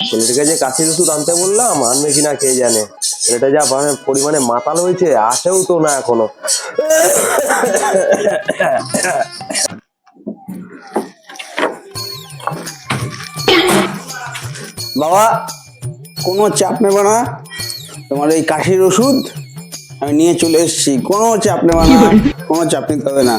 ছেলেটাকে যে কাশির ওষুধ আনতে বললাম আনবে কিনা কে জানে। ছেলেটা যা পরিমাণে মাতাল হয়েছে, আসেও তো না এখনো। বাবা, কোনো চাপ নেবে না, তোমার এই কাশির ওষুধ আমি নিয়ে চলে এসেছি। কোনো চাপ নেবে না, কোনো চাপ নিতে হবে না।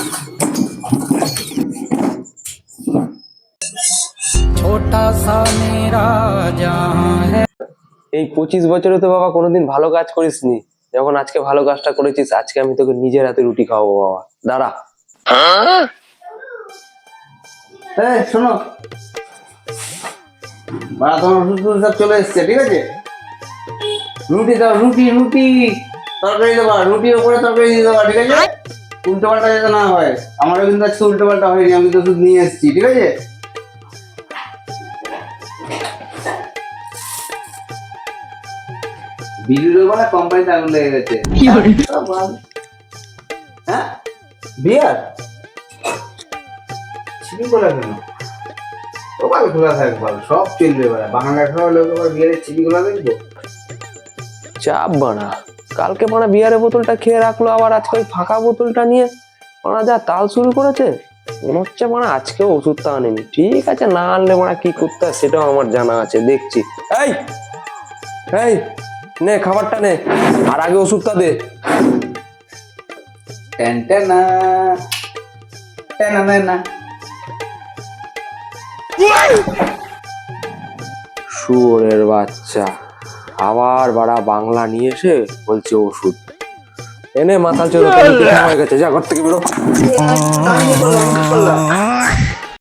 এই 25 বছরে তো বাবা কোনোদিন ভালো কাজ করিসনি, যখন আজকে ভালো কাজটা করেছিস, আজকে আমি তোকে নিজের হাতে রুটি খাওয়াবো বাবা। দাঁড়া। শোনো, বাবা তোমার ওষুধ সব চলে এসছে, ঠিক আছে? রুটি দাও, রুটি রুটি তরকারি দেবা, রুটির উপরে তরকারি দিয়ে দেবা, ঠিক আছে? উল্টো পাল্টা যাতে না হয়। আমারও কিন্তু আজকে উল্টো পাল্টা হয়নি, আমি তো ওষুধ নিয়ে এসেছি, ঠিক আছে? ভিডিও বলে কোম্পানিতে আগুন লেগে গেছে। হ্যাঁ, বিয়ার ছিপি খোলা কেন? সবাই খোলা থাকবে, সব চলবে। বাংলা খাওয়া লোক আবার বিয়ারের ছিপি খোলা দেখবো? চাপ বানা, কালকে মানে বিয়ারের বোতলটা খেয়ে রাখলো, আবার আজকে ওই ফাঁকা বোতলটা নিয়ে মানে যা তাল শুরু করেছে। মনে হচ্ছে মানে আজকেও ওষুধটা আনেনি। ঠিক আছে, না আনলে মানে কি করতে হয় সেটাও আমার জানা আছে, দেখছি। এই এই নে খাবারটা নে, আর আগে ওষুধটা দে। টেনটেনা টেনটেনা। শুয়োরের বাচ্চা আবার বাড়া বাংলা নিয়ে এসে বলছে ওষুধ এনে মাথা চোরা হয়ে গেছে। যা ঘর থেকে বেরো।